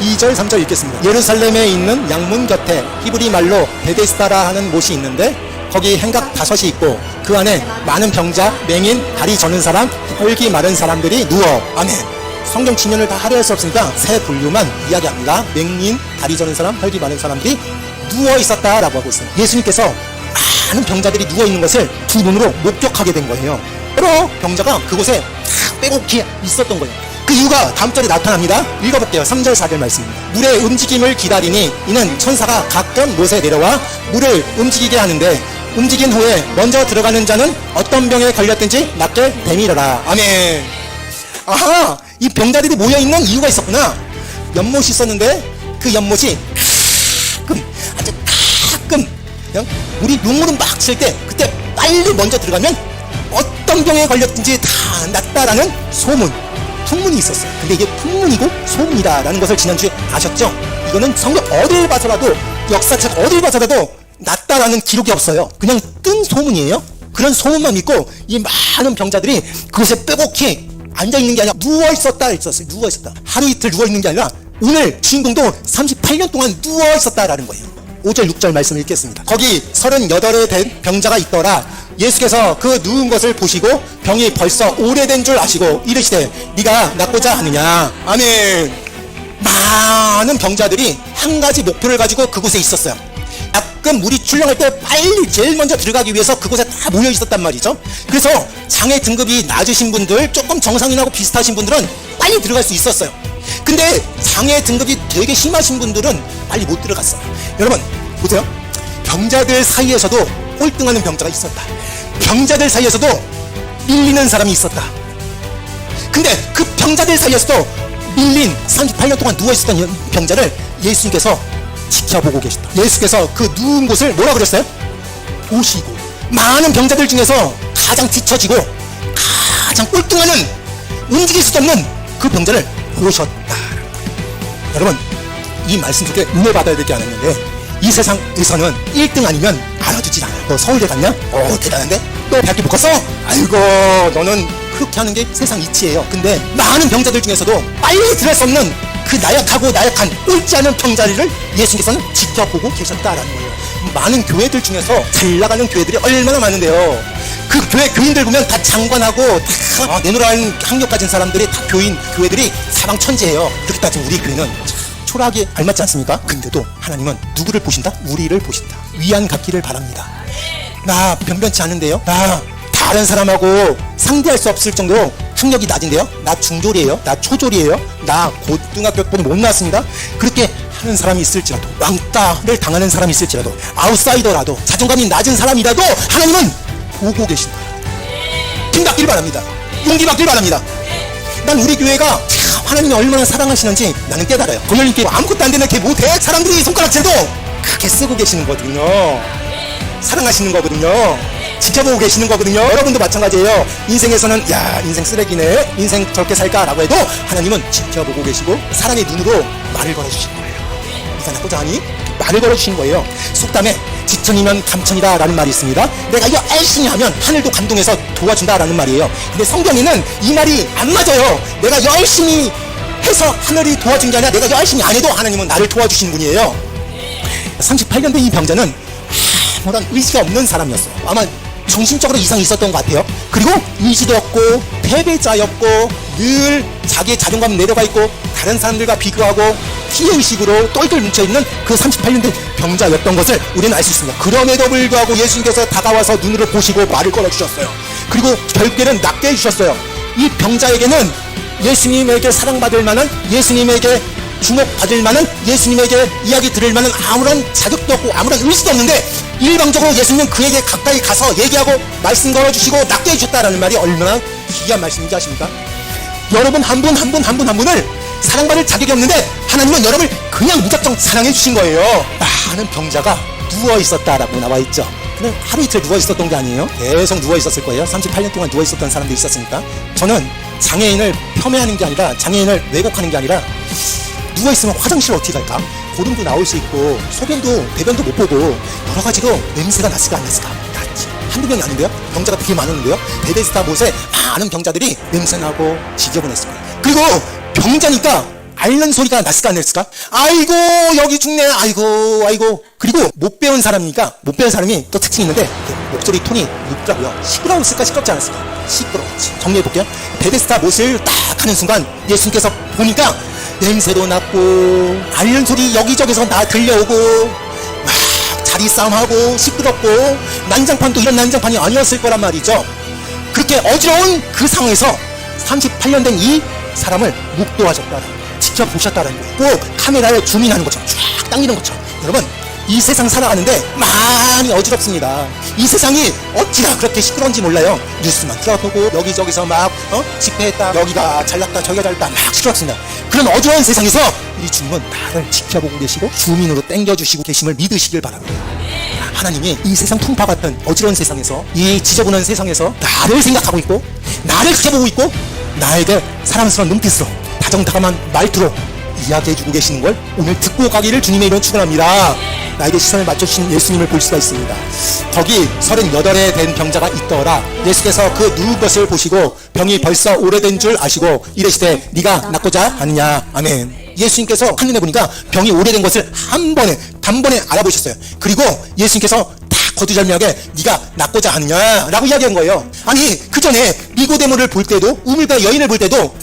2절 3절 읽겠습니다. 예루살렘에 있는 양문 곁에 히브리 말로 베데스다라 하는 못이 있는데 거기 행각 5이 있고 그 안에 많은 병자, 맹인, 다리 저는 사람, 혈기 마른 사람들이 누워. 아멘. 성경 진연을 다 하려 할 수 없으니까 세 분류만 이야기합니다. 맹인, 다리 저는 사람, 혈기 마른 사람들이 누워 있었다라고 하고 있어요. 예수님께서 많은 병자들이 누워 있는 것을 두 눈으로 목격하게 된 거예요. 여러 병자가 그곳에 다 빼곡히 있었던 거예요. 그 이유가 다음 절에 나타납니다. 읽어볼게요. 3절 4절 말씀입니다. 물의 움직임을 기다리니 이는 천사가 가끔 못에 내려와 물을 움직이게 하는데 움직인 후에 먼저 들어가는 자는 어떤 병에 걸렸든지 낫게 되밀어라. 아멘. 아하, 이 병자들이 모여있는 이유가 있었구나. 연못이 있었는데 그 연못이 아주 가끔 그냥 물이 눈물은 막 칠 때 그때 빨리 먼저 들어가면 어떤 병에 걸렸든지 다 낫다라는 소문, 풍문이 있었어요. 근데 이게 풍문이고 소문이다라는 것을 지난주에 아셨죠? 이거는 성경 어딜 봐서라도, 역사책 어딜 봐서라도 낫다라는 기록이 없어요. 그냥 뜬 소문이에요. 그런 소문만 믿고 이 많은 병자들이 그곳에 빼곡히 앉아있는 게 아니라 누워있었다 했었어요. 누워있었다. 하루 이틀 누워있는 게 아니라 오늘 주인공도 38년 동안 누워있었다라는 거예요. 5절 6절 말씀 읽겠습니다. 거기 38에 된 병자가 있더라. 예수께서 그 누운 것을 보시고 병이 벌써 오래된 줄 아시고 이르시되 네가 낫고자 하느냐. 아멘. 많은 병자들이 한 가지 목표를 가지고 그곳에 있었어요. 가끔 물이 출렁할 때 빨리 제일 먼저 들어가기 위해서 그곳에 다 모여 있었단 말이죠. 그래서 장애 등급이 낮으신 분들, 조금 정상인하고 비슷하신 분들은 빨리 들어갈 수 있었어요. 근데 장애 등급이 되게 심하신 분들은 빨리 못 들어갔어요. 여러분 보세요. 병자들 사이에서도 꼴등하는 병자가 있었다. 병자들 사이에서도 밀리는 사람이 있었다. 근데 그 병자들 사이에서도 밀린 38년 동안 누워있었던 병자를 예수님께서 지켜보고 계셨다. 예수께서 그 누운 곳을 뭐라 그랬어요? 보시고 많은 병자들 중에서 가장 뒤처지고 가장 꼴등하는, 움직일 수 없는 그 병자를 보셨다. 여러분 이 말씀 속에 은혜 받아야 될 게 하나 있는데, 이 세상에서는 1등 아니면 알아주질 않아요. 너 서울대 갔냐? 대단한데? 너 대학교 못 갔어? 아이고 너는 그렇게 하는 게 세상 이치예요. 근데 많은 병자들 중에서도 빨리 들어갈 수 없는 그 나약하고 나약한 옳지 않은 병자리를 예수님께서는 지켜보고 계셨다라는 거예요. 많은 교회들 중에서 잘 나가는 교회들이 얼마나 많은데요. 그 교회 교인들 보면 다 장관하고 다 내노라는 학력 가진 사람들이 다 교회들이 사방천지예요. 그렇게 따지면 우리 교회는 초라하게 알맞지 않습니까? 근데도 하나님은 누구를 보신다? 우리를 보신다. 위안 갖기를 바랍니다. 나 변변치 않은데요? 나 다른 사람하고 상대할 수 없을 정도로 학력이 낮은데요? 나 중졸이에요? 나 초졸이에요? 나 고등학교도 못 나왔습니다. 그렇게 하는 사람이 있을지라도, 왕따를 당하는 사람이 있을지라도, 아웃사이더라도, 자존감이 낮은 사람이라도 하나님은 보고 계신다. 힘 받기를 바랍니다. 용기 받기를 바랍니다. 난 우리 교회가 하나님이 얼마나 사랑하시는지 나는 깨달아요. 공연님께 아무것도 안 되는 개 못해 사람들이 손가락질도 크게 쓰고 계시는 거거든요. 사랑하시는 거거든요. 지켜보고 계시는 거거든요. 여러분도 마찬가지예요. 인생에서는 야 인생 쓰레기네, 인생 저렇게 살까 라고 해도 하나님은 지켜보고 계시고 사랑의 눈으로 말을 걸어주신 거예요. 네가 낫고자 하니 말을 걸어주신 거예요. 속담에 지천이면 감천이다 라는 말이 있습니다. 내가 열심히 하면 하늘도 감동해서 도와준다 라는 말이에요. 근데 성경에는 이 말이 안 맞아요. 내가 열심히 해서 하늘이 도와준 게 아니라 내가 열심히 안 해도 하나님은 나를 도와주시는 분이에요. 38년 된 이 병자는 아무런 의지가 없는 사람이었어요. 아마 정신적으로 이상이 있었던 것 같아요. 그리고 의지도 없고 패배자였고 늘 자기의 자존감 내려가 있고 다른 사람들과 비교하고 피해의식으로 똘똘 뭉쳐있는 그 38년 된 병자였던 것을 우리는 알 수 있습니다. 그럼에도 불구하고 예수님께서 다가와서 눈으로 보시고 말을 걸어주셨어요. 그리고 결국에는 낫게 해주셨어요. 이 병자에게는 예수님에게 사랑받을 만한, 예수님에게 주목받을 만한, 예수님에게 이야기 들을 만한 아무런 자격도 없고 아무런 의지도 없는데 일방적으로 예수님은 그에게 가까이 가서 얘기하고 말씀 걸어주시고 낫게 해주셨다라는 말이 얼마나 귀한 말씀인지 아십니까? 여러분 한 분을 사랑받을 자격이 없는데 하나님은 여러분을 그냥 무작정 사랑해 주신 거예요. 많은 병자가 누워 있었다라고 나와 있죠. 그냥 하루 이틀 누워 있었던 게 아니에요. 계속 누워 있었을 거예요. 38년 동안 누워 있었던 사람들이 있었으니까. 저는 장애인을 폄훼하는 게 아니라, 장애인을 왜곡하는 게 아니라, 누워 있으면 화장실 어떻게 갈까? 고름도 나올 수 있고 소변도 배변도 못 보고 여러 가지로 냄새가 났을까 안 났을까? 났지. 한두 명이 아닌데요? 병자가 되게 많았는데요? 베데스다 못에 많은 병자들이 냄새나고 지저분했을 거예요. 그리고 병자니까 앓는 소리가 났을까 안 났을까? 아이고 여기 죽네, 아이고 아이고. 그리고 못 배운 사람이니까, 못 배운 사람이 또 특징이 있는데 목소리 톤이 높더라고요. 시끄러웠을까 시끄럽지 않았을까? 시끄러웠지. 정리해볼게요. 베데스다 못을 딱 하는 순간 예수님께서 보니까 냄새도 났고 앓는 소리 여기저기서 다 들려오고 막 자리 싸움하고 시끄럽고, 난장판도 이런 난장판이 아니었을 거란 말이죠. 그렇게 어지러운 그 상황에서 38년 된 이 사람을 묵도하셨다는, 지켜보셨다는 거예요. 꼭 카메라에 줌인하는 것처럼 쫙 당기는 것처럼. 여러분, 이 세상 살아가는데 많이 어지럽습니다. 이 세상이 어찌나 그렇게 시끄러운지 몰라요. 뉴스만 들어보고 여기저기서 막 집회했다, 여기가 잘났다 저기가 잘났다, 막 시끄럽습니다. 그런 어지러운 세상에서 우리 주님은 나를 지켜보고 계시고 줌인으로 당겨주시고 계심을 믿으시길 바랍니다. 하나님이 이 세상 풍파 같은 어지러운 세상에서, 이 지저분한 세상에서 나를 생각하고 있고 나를 지켜보고 있고 나에게 사랑스러운 눈빛으로 다정다감한 말투로 이야기해주고 계시는 걸 오늘 듣고 가기를 주님의 이름으로 축원합니다. 나에게 시선을 맞춰주신 예수님을 볼 수가 있습니다. 거기 38에 된 병자가 있더라. 예수께서 그 누운 것을 보시고 병이 벌써 오래된 줄 아시고 이르시되 네가 낫고자 하느냐. 아멘. 예수님께서 한눈에 보니까 병이 오래된 것을 단번에 알아보셨어요. 그리고 예수님께서 다 거두절미하게 네가 낫고자 하느냐라고 이야기한 거예요. 아니 그 전에 니고데모를 볼 때도, 우물가 여인을 볼 때도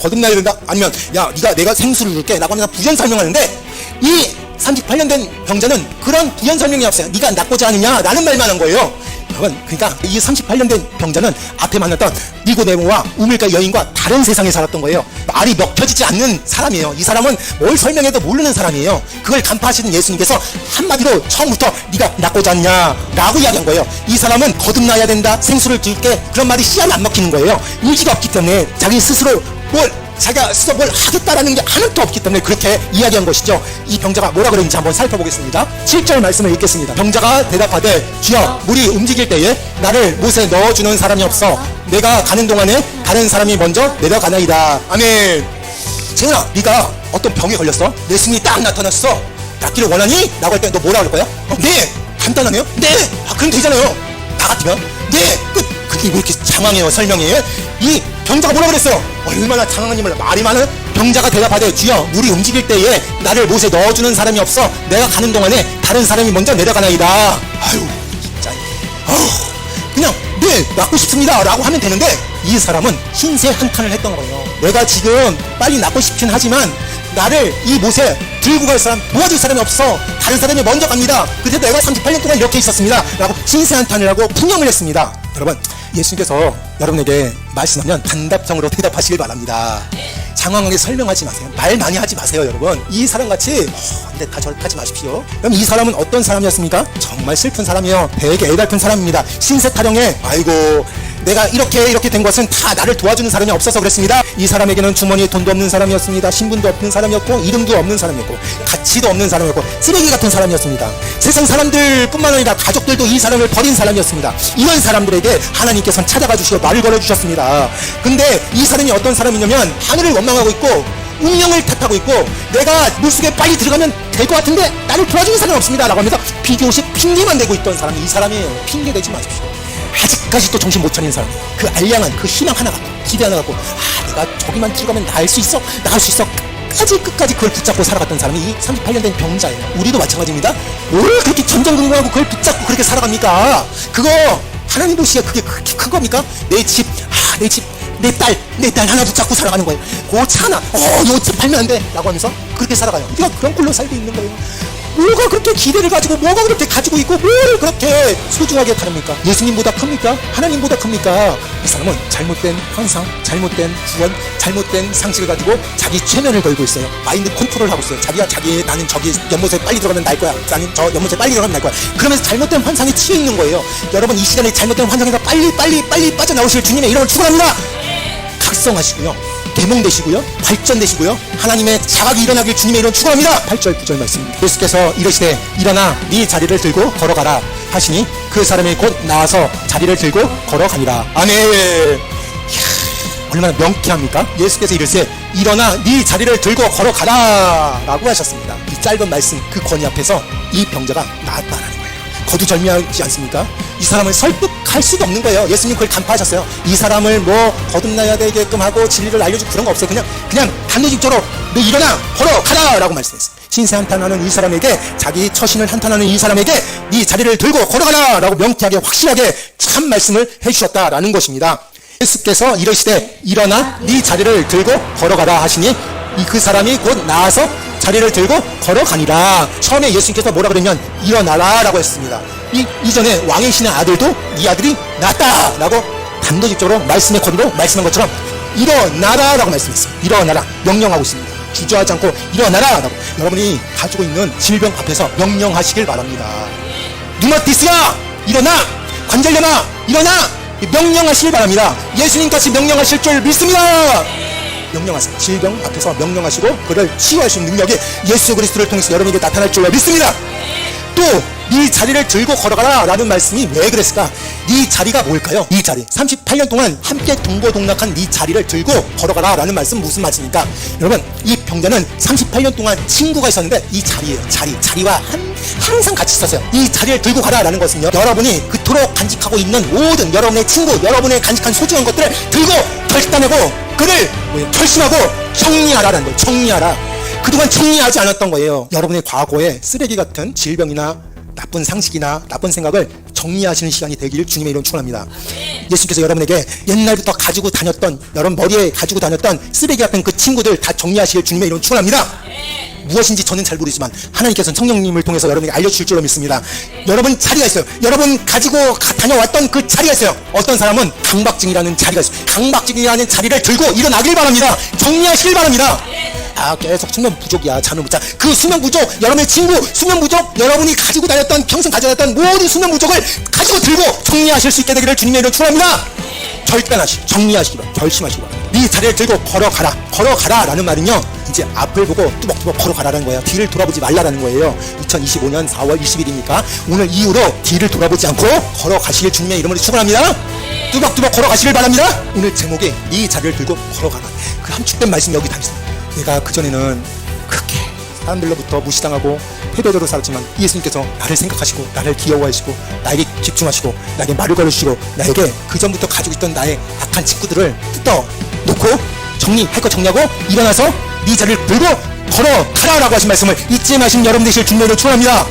거듭나야 된다, 아니면 야 네가 내가 생수를 줄게 라고 하면서 부연 설명하는데, 이 38년 된 병자는 그런 부연 설명이 없어요. 네가 낫고자 하느냐라는 말만 한 거예요. 여러분, 그러니까 이 38년 된 병자는 앞에 만났던 니고데모와 우물가 여인과 다른 세상에 살았던 거예요. 말이 먹혀지지 않는 사람이에요. 이 사람은 뭘 설명해도 모르는 사람이에요. 그걸 간파하시는 예수님께서 한마디로 처음부터 네가 낫고자 하느냐 라고 이야기한 거예요. 이 사람은 거듭나야 된다, 생수를 줄게, 그런 말이 씨앗이 안 먹히는 거예요. 의지가 없기 때문에 자기 스스로 자기가 스스로 뭘 하겠다라는 게 하나도 없기 때문에 그렇게 이야기한 것이죠. 이 병자가 뭐라 그랬는지 한번 살펴보겠습니다. 7절 말씀을 읽겠습니다. 병자가 대답하되 주여, 물이 움직일 때에 나를 못에 넣어주는 사람이 없어 내가 가는 동안에 다른 사람이 먼저 내려가나이다. 아멘. 재훈아, 네가 어떤 병에 걸렸어? 예수님이 딱 나타났어. 낫기를 원하니? 라고 할 때 너 뭐라 그럴 거야? 네. 간단하네요. 네. 그럼 되잖아요. 나 같으면 네. 끝. 그게 왜 이렇게 장황해요, 설명이? 이 병자가 뭐라 그랬어요? 얼마나 장황한지 몰라. 말이 많은 병자가 대답하되 주여, 물이 움직일 때에 나를 못에 넣어주는 사람이 없어 내가 가는 동안에 다른 사람이 먼저 내려가나이다. 아유 진짜, 그냥 네 낫고 싶습니다 라고 하면 되는데, 이 사람은 신세 한탄을 했던 거예요. 내가 지금 빨리 낫고 싶긴 하지만 나를 이 못에 들고 갈 사람, 도와줄 사람이 없어 다른 사람이 먼저 갑니다. 그때 내가 38년 동안 이렇게 있었습니다 라고 신세 한탄을 하고 풍령을 했습니다. 여러분, 예수님께서 여러분에게 말씀하면 단답형으로 대답하시길 바랍니다. 장황하게 설명하지 마세요. 말 많이 하지 마세요. 여러분, 이 사람같이 근데 다 저렇게 하지 마십시오. 그럼 이 사람은 어떤 사람이었습니까? 정말 슬픈 사람이에요. 되게 애달픈 사람입니다. 신세 타령에 아이고 내가 이렇게 된 것은 다 나를 도와주는 사람이 없어서 그랬습니다. 이 사람에게는 주머니에 돈도 없는 사람이었습니다. 신분도 없는 사람이었고 이름도 없는 사람이었고 가치도 없는 사람이었고 쓰레기 같은 사람이었습니다. 세상 사람들뿐만 아니라 가족들도 이 사람을 버린 사람이었습니다. 이런 사람들에게 하나님께서는 찾아가 주시고 말을 걸어주셨습니다. 근데 이 사람이 어떤 사람이냐면 하늘을 원망하고 있고 운명을 탓하고 있고 내가 물속에 빨리 들어가면 될 것 같은데 나를 도와주는 사람이 없습니다 라고 하면서 비교시 핑계만 대고 있던 사람이 이 사람이에요. 핑계 대지 마십시오. 아직까지 또 정신 못 차린 사람, 그 알량한 그 희망 하나 갖고, 기대 하나 갖고, 내가 저기만 들어가면 나을 수 있어 끝까지 그걸 붙잡고 살아갔던 사람이 이 38년 된 병자예요. 우리도 마찬가지입니다. 뭘 그렇게 전전긍긍하고 그걸 붙잡고 그렇게 살아갑니까? 그거 하나님 보시기에 그게 그렇게 큰 겁니까? 내 집, 내 딸 하나 붙잡고 살아가는 거예요. 그 차 하나, 요 차 팔면 안 돼 라고 하면서 그렇게 살아가요. 우리가 그런 꼴로 살고 있는 거예요. 뭐가 그렇게 기대를 가지고, 뭐가 그렇게 가지고 있고, 뭘 그렇게 소중하게 다룹니까? 예수님보다 큽니까? 하나님보다 큽니까? 이 사람은 잘못된 환상, 잘못된 구원, 잘못된 상식을 가지고 자기 최면을 걸고 있어요. 마인드 컨트롤 하고 있어요. 나는 저기 연못에 빨리 들어가면 날 거야. 아니 저 연못에 빨리 들어가면 날 거야. 그러면서 잘못된 환상에 치여 있는 거예요. 여러분, 이 시간에 잘못된 환상에서 빨리 빠져나오실 주님의 이름을 축원합니다. 각성하시고요, 계몽되시고요, 발전되시고요, 하나님의 자각이 일어나길 주님의 이름 축원합니다. 8절 9절 말씀입니다. 예수께서 이르시되 일어나 네 자리를 들고 걸어가라 하시니 그 사람이 곧 나와서 자리를 들고 걸어가니라. 아멘. 얼마나 명쾌합니까? 예수께서 이르시되 일어나 네 자리를 들고 걸어가라 라고 하셨습니다. 이 짧은 말씀, 그 권위 앞에서 이 병자가 나았다라는 거예요. 거두절미하지 않습니까? 이 사람을 설득할 수도 없는 거예요. 예수님 그걸 간파하셨어요. 이 사람을 뭐 거듭나야 되게끔 하고 진리를 알려주고 그런 거 없어요. 그냥 단도직입적으로 너 일어나 걸어가라 라고 말씀했어요. 신세 한탄하는 이 사람에게, 자기 처신을 한탄하는 이 사람에게 네 자리를 들고 걸어가라 라고 명쾌하게 확실하게 참 말씀을 해주셨다라는 것입니다. 예수께서 이르시되 일어나 네 자리를 들고 걸어가라 하시니 그 사람이 곧 나아서 자리를 들고 걸어가니라. 처음에 예수님께서 뭐라 그랬냐면 일어나라 라고 했습니다. 이전에 왕의 신의 아들도 네 아들이 낫다 라고 단도직적으로 말씀의 권위로 말씀한 것처럼 일어나라 라고 말씀했어요. 일어나라, 명령하고 있습니다. 주저하지 않고 일어나라 라고. 여러분이 가지고 있는 질병 앞에서 명령하시길 바랍니다. 누마티스야 일어나, 관절염아 일어나, 명령하시길 바랍니다. 예수님같이 명령하실 줄 믿습니다. 명령하세요. 질병 앞에서 명령하시고 그를 치유할 수 있는 능력이 예수 그리스도를 통해서 여러분에게 나타날 줄 믿습니다. 또 네 자리를 들고 걸어가라 라는 말씀이 왜 그랬을까? 네 자리가 뭘까요? 이 자리, 38년 동안 함께 동고동락한 네 자리를 들고 걸어가라 라는 말씀 무슨 말씀입니까? 여러분, 이 병자는 38년 동안 친구가 있었는데 이 자리예요. 자리와 항상 같이 있었어요. 이 자리를 들고 가라 라는 것은요, 여러분이 그토록 간직하고 있는 모든 여러분의 친구, 여러분의 간직한 소중한 것들을 들고 결단하고 그를 결심하고 정리하라는 거예요. 정리하라. 그동안 정리하지 않았던 거예요. 여러분의 과거에 쓰레기 같은 질병이나 나쁜 상식이나 나쁜 생각을 정리하시는 시간이 되기를 주님의 이름으로 축원합니다. 예수님께서 여러분에게 옛날부터 가지고 다녔던, 여러분 머리에 가지고 다녔던 쓰레기 같은 그 친구들 다 정리하시길 주님의 이름으로 축원합니다. 무엇인지 저는 잘 모르지만 하나님께서는 성령님을 통해서 여러분에게 알려주실 줄로 믿습니다. 여러분 자리가 있어요. 여러분 가지고 다녀왔던 그 자리가 있어요. 어떤 사람은 강박증이라는 자리가 있어요. 강박증이라는 자리를 들고 일어나길 바랍니다. 정리하시길 바랍니다. 계속 수면 부족이야. 잠을 못 자. 그 수면 부족, 여러분의 친구 수면 부족, 여러분이 가지고 다녔던, 평생 가져다녔던 모든 수면 부족을 가지고 들고 정리하실 수 있게 되기를 주님의 이름으로 축원합니다. 결단하시고 정리하시기 바랍니다. 결심하시기 바랍니다. 네 자리를 들고 걸어가라 라는 말은요, 이제 앞을 보고 뚜벅뚜벅 걸어가라는 거예요. 뒤를 돌아보지 말라라는 거예요. 2025년 4월 20일이니까 오늘 이후로 뒤를 돌아보지 않고 걸어가시길 주님의 이름으로 축원합니다. 뚜벅뚜벅 걸어가시길 바랍니다. 오늘 제목이 네 자리를 들고 걸어가라. 그 함축된 말씀이 여기 다 있습니다. 내가 그전에는 그렇게 사람들로부터 무시당하고 패배자로 살았지만 예수님께서 나를 생각하시고 나를 귀여워하시고 나에게 집중하시고 나에게 말을 걸어주시고 나에게 그전부터 가지고 있던 나의 악한 친구들을 뜯어놓고 정리할 거 정리하고 일어나서 네 자리를 들고 걸어가라 라고 하신 말씀을 잊지 마시는 여러분 되실 주님으로 축원합니다.